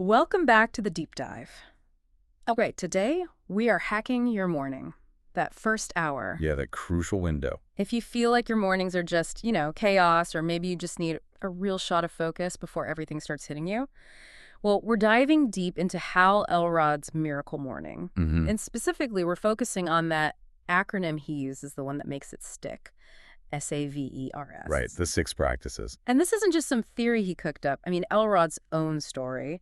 Welcome back to the deep dive. Okay, today we are hacking your morning, that first hour. Yeah, that crucial window. If you feel like your mornings are just, chaos, or maybe you just need a real shot of focus before everything starts hitting you, well, we're diving deep into Hal Elrod's miracle morning. And specifically, we're focusing on that acronym he uses, the one that makes it stick. SAVERS. Right, the 6 practices. And this isn't just some theory he cooked up. I mean, Elrod's own story,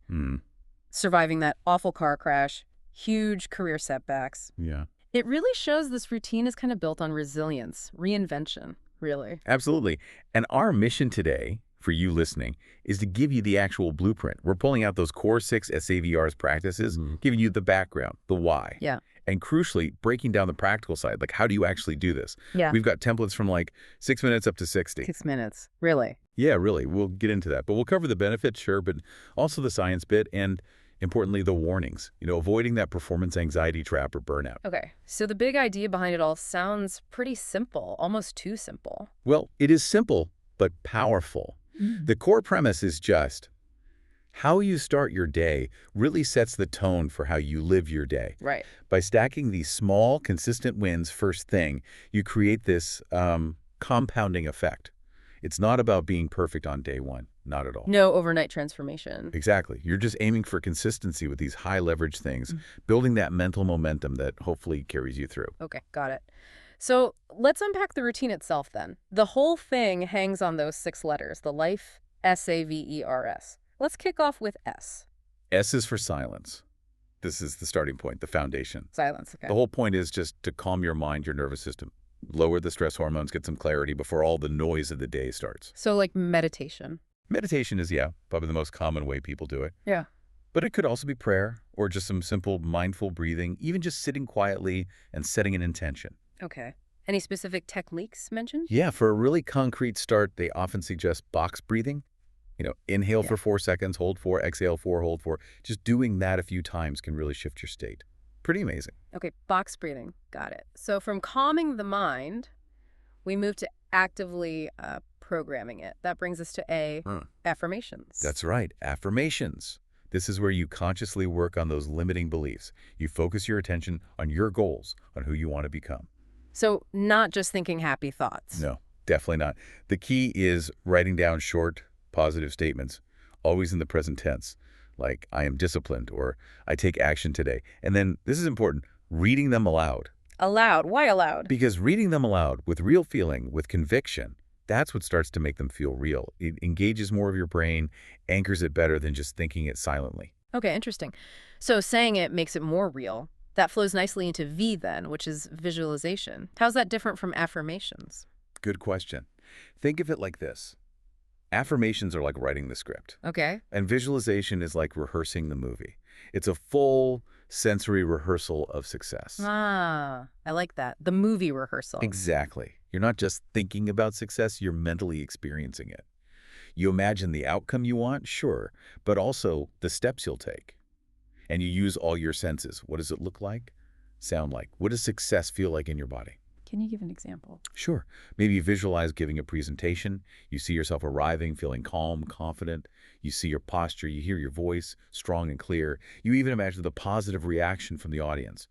surviving that awful car crash, huge career setbacks. Yeah. It really shows this routine is kind of built on resilience, reinvention, really. Absolutely. And our mission today, for you listening, is to give you the actual blueprint. We're pulling out those core 6 SAVRs practices, giving you the background, the why. Yeah. And crucially, breaking down the practical side, like how do you actually do this? Yeah. We've got templates from like 6 minutes up to 60. 6 minutes, really. Yeah, really. We'll get into that. But we'll cover the benefits, sure, but also the science bit and, importantly, the warnings. Avoiding that performance anxiety trap or burnout. Okay, so the big idea behind it all sounds pretty simple, almost too simple. Well, it is simple, but powerful. The core premise is just how you start your day really sets the tone for how you live your day. Right. By stacking these small, consistent wins first thing, you create this compounding effect. It's not about being perfect on day one. Not at all. No overnight transformation. Exactly. You're just aiming for consistency with these high leverage things, building that mental momentum that hopefully carries you through. Okay, got it. So let's unpack the routine itself then. The whole thing hangs on those 6 letters, the life, SAVERS. Let's kick off with S. S is for silence. This is the starting point, the foundation. Silence, okay. The whole point is just to calm your mind, your nervous system. Lower the stress hormones, get some clarity before all the noise of the day starts. So like meditation. Meditation is, probably the most common way people do it. Yeah. But it could also be prayer or just some simple mindful breathing, even just sitting quietly and setting an intention. Okay. Any specific techniques mentioned? Yeah, for a really concrete start, they often suggest box breathing. Inhale for 4 seconds, hold 4, exhale 4, hold 4. Just doing that a few times can really shift your state. Pretty amazing. Okay, box breathing. Got it. So from calming the mind, we move to actively programming it. That brings us to A, affirmations. That's right, affirmations. This is where you consciously work on those limiting beliefs. You focus your attention on your goals, on who you want to become. So not just thinking happy thoughts. No, definitely not. The key is writing down short, positive statements, always in the present tense, like I am disciplined or I take action today. And then, this is important, reading them aloud. Aloud? Why aloud? Because reading them aloud with real feeling, with conviction, that's what starts to make them feel real. It engages more of your brain, anchors it better than just thinking it silently. Okay, interesting. So saying it makes it more real. That flows nicely into V then, which is visualization. How's that different from affirmations? Good question. Think of it like this. Affirmations are like writing the script. Okay. And visualization is like rehearsing the movie. It's a full sensory rehearsal of success. Ah, I like that. The movie rehearsal. Exactly. You're not just thinking about success, you're mentally experiencing it. You imagine the outcome you want, sure, but also the steps you'll take. And you use all your senses. What does it look like? Sound like? What does success feel like in your body? Can you give an example? Sure. Maybe you visualize giving a presentation. You see yourself arriving, feeling calm, confident. You see your posture. You hear your voice, strong and clear. You even imagine the positive reaction from the audience.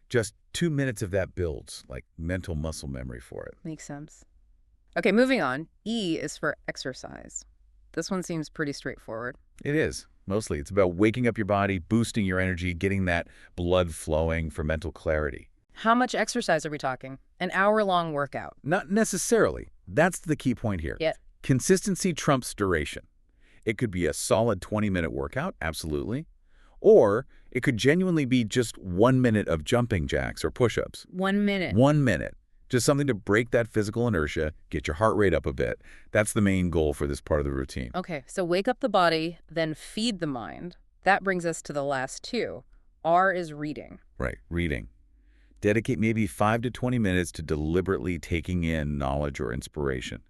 Just 2 minutes of that builds, like mental muscle memory for it. Makes sense. Okay, moving on. E is for exercise. This one seems pretty straightforward. It is. Mostly. It's about waking up your body, boosting your energy, getting that blood flowing for mental clarity. How much exercise are we talking? An hour-long workout? Not necessarily. That's the key point here. Yeah. Consistency trumps duration. It could be a solid 20-minute workout, absolutely. Or it could genuinely be just 1 minute of jumping jacks or push-ups. 1 minute. 1 minute. Just something to break that physical inertia, get your heart rate up a bit. That's the main goal for this part of the routine. Okay, so wake up the body, then feed the mind. That brings us to the last 2. R is reading. Right, reading. Dedicate maybe 5 to 20 minutes to deliberately taking in knowledge or inspiration.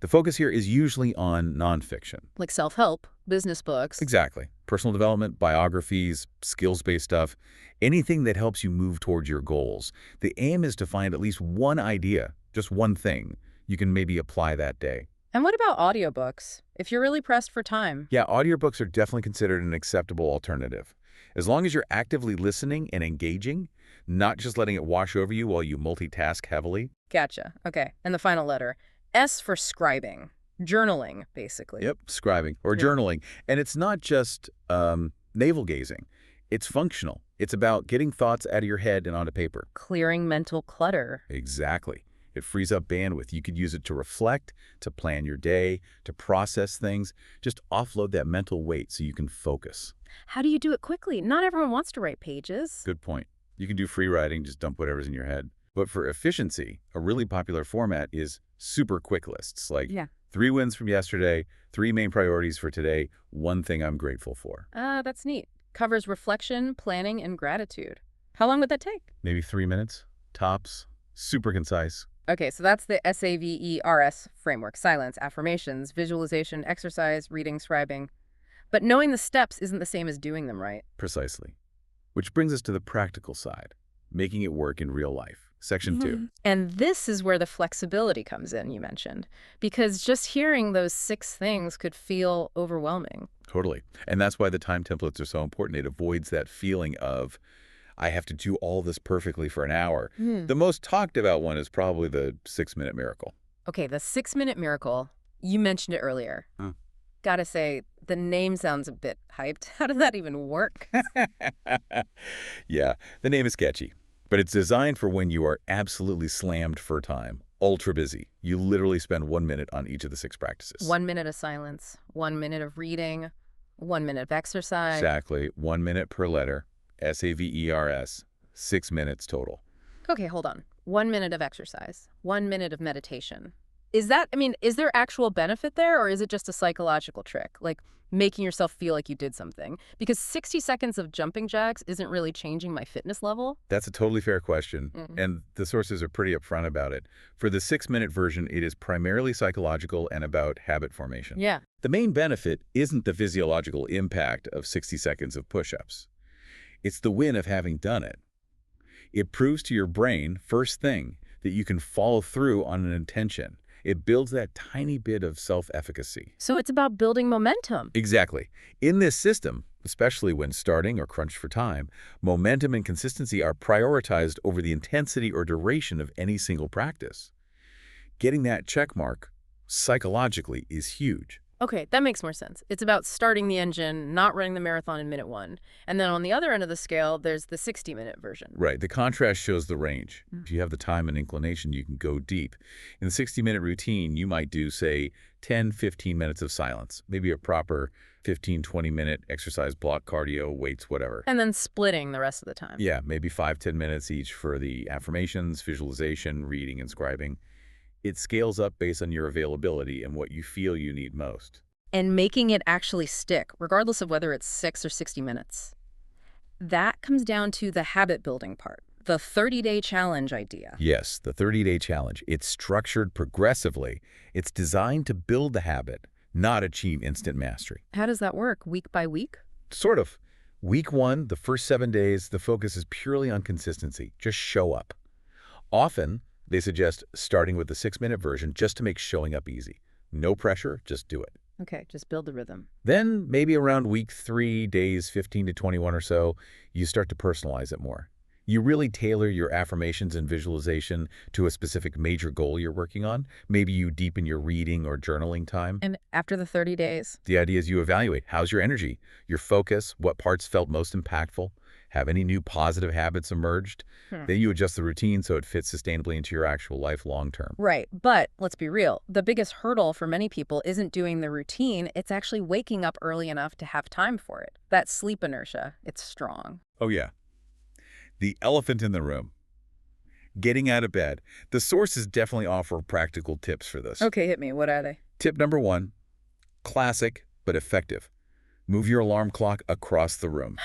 The focus here is usually on nonfiction. Like self-help, business books. Exactly. Personal development, biographies, skills-based stuff, anything that helps you move towards your goals. The aim is to find at least one idea, just one thing, you can maybe apply that day. And what about audiobooks? If you're really pressed for time. Yeah, audiobooks are definitely considered an acceptable alternative. As long as you're actively listening and engaging, not just letting it wash over you while you multitask heavily. Gotcha. Okay. And the final letter. S for scribing. Journaling, basically. Yep, scribing or Yeah. journaling. And it's not just navel gazing. It's functional. It's about getting thoughts out of your head and onto paper. Clearing mental clutter. Exactly. It frees up bandwidth. You could use it to reflect, to plan your day, to process things. Just offload that mental weight so you can focus. How do you do it quickly? Not everyone wants to write pages. Good point. You can do free writing, just dump whatever's in your head. But for efficiency, a really popular format is super quick lists, like Yeah. 3 wins from yesterday, 3 main priorities for today, 1 thing I'm grateful for. That's neat. Covers reflection, planning, and gratitude. How long would that take? Maybe 3 minutes, tops, super concise. Okay, so that's the SAVERS framework. Silence, affirmations, visualization, exercise, reading, scribing. But knowing the steps isn't the same as doing them right. Precisely. Which brings us to the practical side, making it work in real life. Section 2. And this is where the flexibility comes in, you mentioned. Because just hearing those 6 things could feel overwhelming. Totally. And that's why the time templates are so important. It avoids that feeling of, I have to do all this perfectly for an hour. The most talked about one is probably the 6-minute miracle. Okay, the 6-minute miracle, you mentioned it earlier. Gotta say, the name sounds a bit hyped. How does that even work? Yeah, the name is catchy, but it's designed for when you are absolutely slammed for time, ultra busy. You literally spend 1 minute on each of the 6 practices. 1 minute of silence, 1 minute of reading, 1 minute of exercise. Exactly. 1 minute per letter. SAVERS. 6 minutes total. Okay, hold on. 1 minute of exercise, 1 minute of meditation. Is there actual benefit there, or is it just a psychological trick? Like making yourself feel like you did something? Because 60 seconds of jumping jacks isn't really changing my fitness level. That's a totally fair question, and the sources are pretty upfront about it. For the 6-minute version, it is primarily psychological and about habit formation. Yeah. The main benefit isn't the physiological impact of 60 seconds of push-ups. It's the win of having done it. It proves to your brain, first thing, that you can follow through on an intention. It builds that tiny bit of self-efficacy. So it's about building momentum. Exactly. In this system, especially when starting or crunched for time, momentum and consistency are prioritized over the intensity or duration of any single practice. Getting that check mark, psychologically, is huge. Okay, that makes more sense. It's about starting the engine, not running the marathon in minute 1. And then on the other end of the scale, there's the 60-minute version. Right. The contrast shows the range. If you have the time and inclination, you can go deep. In the 60-minute routine, you might do, say, 10, 15 minutes of silence, maybe a proper 15, 20-minute exercise block, cardio, weights, whatever. And then splitting the rest of the time. Yeah, maybe 5, 10 minutes each for the affirmations, visualization, reading, and scribing. It scales up based on your availability and what you feel you need most. And making it actually stick, regardless of whether it's 6 or 60 minutes. That comes down to the habit building part, the 30-day challenge idea. Yes, the 30-day challenge. It's structured progressively. It's designed to build the habit, not achieve instant mastery. How does that work, week by week? Sort of. Week 1, the first 7 days, the focus is purely on consistency. Just show up. Often, they suggest starting with the 6-minute version just to make showing up easy. No pressure, just do it. Okay, just build the rhythm. Then, maybe around week 3, days 15 to 21 or so, you start to personalize it more. You really tailor your affirmations and visualization to a specific major goal you're working on. Maybe you deepen your reading or journaling time. And after the 30 days? The idea is you evaluate. How's your energy, your focus, what parts felt most impactful? Have any new positive habits emerged? Then you adjust the routine so it fits sustainably into your actual life long term. Right, but let's be real. The biggest hurdle for many people isn't doing the routine, it's actually waking up early enough to have time for it. That sleep inertia, it's strong. Oh yeah. The elephant in the room. Getting out of bed. The sources definitely offer practical tips for this. Okay, hit me. What are they? Tip number 1, classic but effective. Move your alarm clock across the room.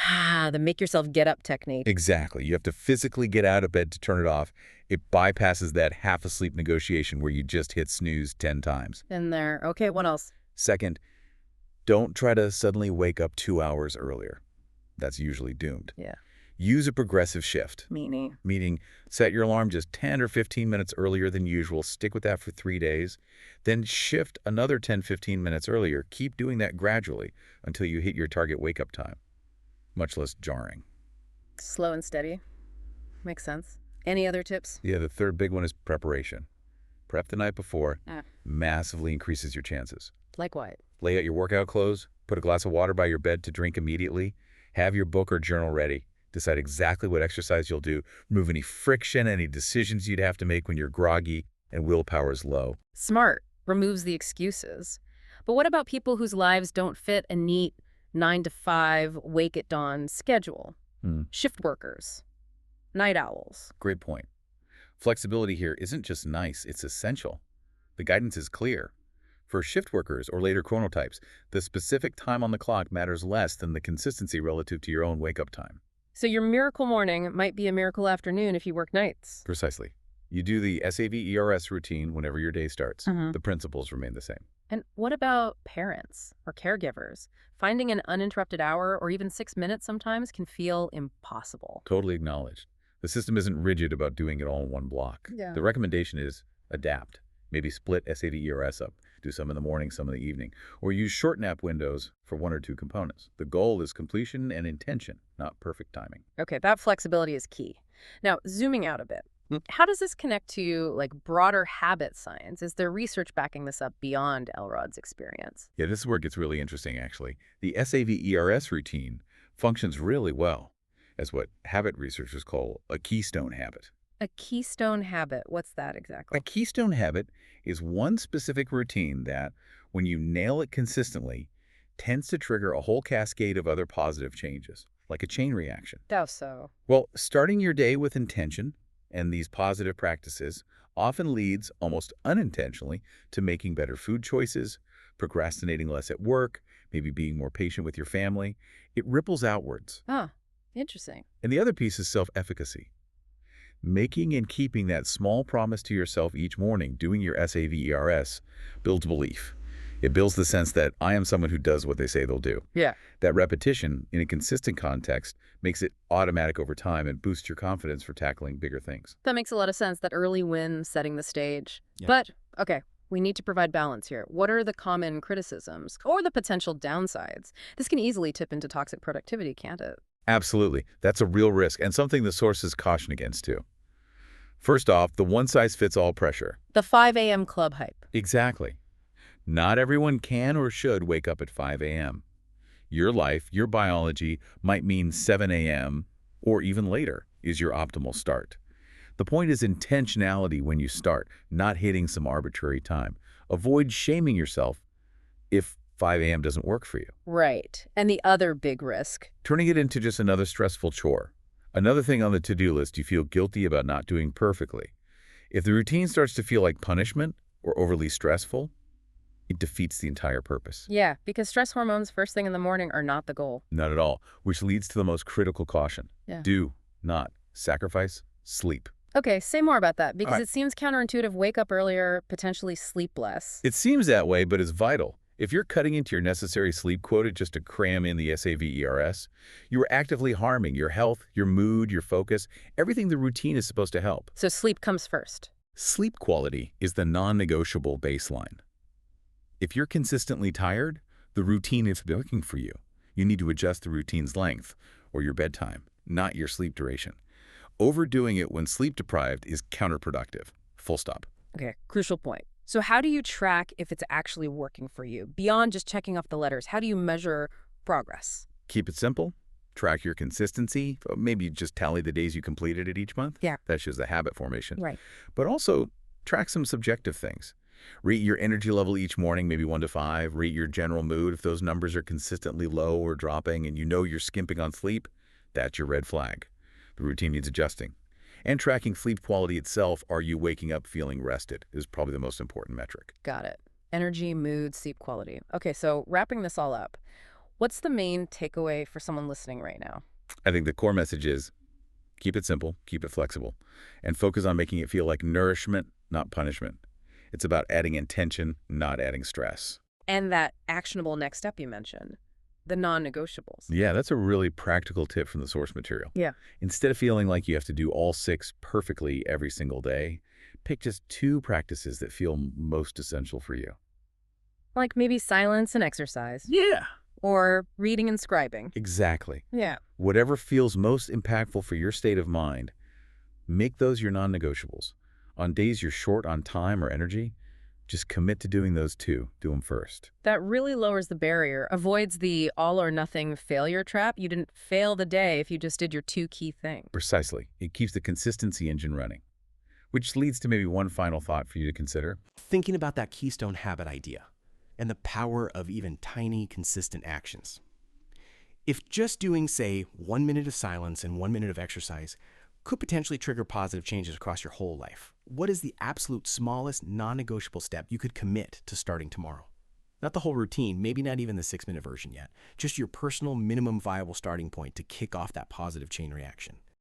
The make yourself get up technique. Exactly. You have to physically get out of bed to turn it off. It bypasses that half-asleep negotiation where you just hit snooze 10 times. In there. Okay, what else? Second, don't try to suddenly wake up 2 hours earlier. That's usually doomed. Yeah. Use a progressive shift, Meaning? meaning set your alarm just 10 or 15 minutes earlier than usual. Stick with that for 3 days. Then shift another 10, 15 minutes earlier. Keep doing that gradually until you hit your target wake-up time. Much less jarring. Slow and steady. Makes sense. Any other tips? Yeah, the third big one is preparation. Prep the night before. Ah. Massively increases your chances. Like what? Lay out your workout clothes. Put a glass of water by your bed to drink immediately. Have your book or journal ready. Decide exactly what exercise you'll do. Remove any friction, any decisions you'd have to make when you're groggy and willpower is low. Smart. Removes the excuses. But what about people whose lives don't fit a neat 9 to 5, wake at dawn schedule? Shift workers. Night owls. Great point. Flexibility here isn't just nice, it's essential. The guidance is clear. For shift workers or later chronotypes, the specific time on the clock matters less than the consistency relative to your own wake-up time. So your miracle morning might be a miracle afternoon if you work nights. Precisely. You do the SAV-ERS routine whenever your day starts. The principles remain the same. And what about parents or caregivers? Finding an uninterrupted hour or even 6 minutes sometimes can feel impossible. Totally acknowledged. The system isn't rigid about doing it all in one block. Yeah. The recommendation is adapt. Maybe split SAV-ERS up. Do some in the morning, some in the evening. Or use short nap windows for one or two components. The goal is completion and intention, not perfect timing. Okay, that flexibility is key. Now, zooming out a bit, how does this connect to broader habit science? Is there research backing this up beyond Elrod's experience? Yeah, this is where it gets really interesting, actually. The SAV-ERS routine functions really well as what habit researchers call a keystone habit. A keystone habit, what's that exactly? A keystone habit is one specific routine that, when you nail it consistently, tends to trigger a whole cascade of other positive changes, like a chain reaction. How so? Well, starting your day with intention and these positive practices often leads, almost unintentionally, to making better food choices, procrastinating less at work, maybe being more patient with your family. It ripples outwards. Ah, interesting. And the other piece is self-efficacy. Making and keeping that small promise to yourself each morning, doing your SAV-ERS, builds belief. It builds the sense that I am someone who does what they say they'll do. Yeah. That repetition, in a consistent context, makes it automatic over time and boosts your confidence for tackling bigger things. That makes a lot of sense, that early win setting the stage. Yeah. But, okay, we need to provide balance here. What are the common criticisms or the potential downsides? This can easily tip into toxic productivity, can't it? Absolutely. That's a real risk and something the sources caution against, too. First off, the one-size-fits-all pressure. The 5 a.m. club hype. Exactly. Not everyone can or should wake up at 5 a.m. Your life, your biology, might mean 7 a.m. or even later is your optimal start. The point is intentionality when you start, not hitting some arbitrary time. Avoid shaming yourself if 5 a.m. doesn't work for you. Right. And the other big risk? Turning it into just another stressful chore. Another thing on the to-do list you feel guilty about not doing perfectly. If the routine starts to feel like punishment or overly stressful, it defeats the entire purpose. Yeah, because stress hormones first thing in the morning are not the goal. Not at all, which leads to the most critical caution. Yeah. Do not sacrifice sleep. Okay, say more about that, because All right. it seems counterintuitive. Wake up earlier, potentially sleep less. It seems that way, but it's vital. If you're cutting into your necessary sleep quota just to cram in the SAV-ERS, you are actively harming your health, your mood, your focus, everything the routine is supposed to help. So sleep comes first. Sleep quality is the non-negotiable baseline. If you're consistently tired, the routine is working for you. You need to adjust the routine's length or your bedtime, not your sleep duration. Overdoing it when sleep deprived is counterproductive. Full stop. Okay, crucial point. So how do you track if it's actually working for you? Beyond just checking off the letters, how do you measure progress? Keep it simple. Track your consistency. Maybe just tally the days you completed it each month. Yeah. That shows the habit formation. Right. But also track some subjective things. Rate your energy level each morning, maybe 1 to 5. Rate your general mood. If those numbers are consistently low or dropping and you know you're skimping on sleep, that's your red flag. The routine needs adjusting. And tracking sleep quality itself, are you waking up feeling rested, is probably the most important metric. Got it. Energy, mood, sleep quality. Okay, so wrapping this all up, what's the main takeaway for someone listening right now? I think the core message is keep it simple, keep it flexible, and focus on making it feel like nourishment, not punishment. It's about adding intention, not adding stress. And that actionable next step you mentioned, the non-negotiables. Yeah, that's a really practical tip from the source material. Yeah. Instead of feeling like you have to do all 6 perfectly every single day, pick just 2 practices that feel most essential for you. Like maybe silence and exercise. Yeah. Or reading and scribing. Exactly. Yeah. Whatever feels most impactful for your state of mind, make those your non-negotiables. On days you're short on time or energy, just commit to doing those 2. Do them first. That really lowers the barrier, avoids the all-or-nothing failure trap. You didn't fail the day if you just did your 2 key things. Precisely. It keeps the consistency engine running. Which leads to maybe one final thought for you to consider. Thinking about that keystone habit idea and the power of even tiny, consistent actions. If just doing, say, 1 minute of silence and 1 minute of exercise could potentially trigger positive changes across your whole life, what is the absolute smallest non-negotiable step you could commit to starting tomorrow? Not the whole routine, maybe not even the 6-minute version yet, just your personal minimum viable starting point to kick off that positive chain reaction.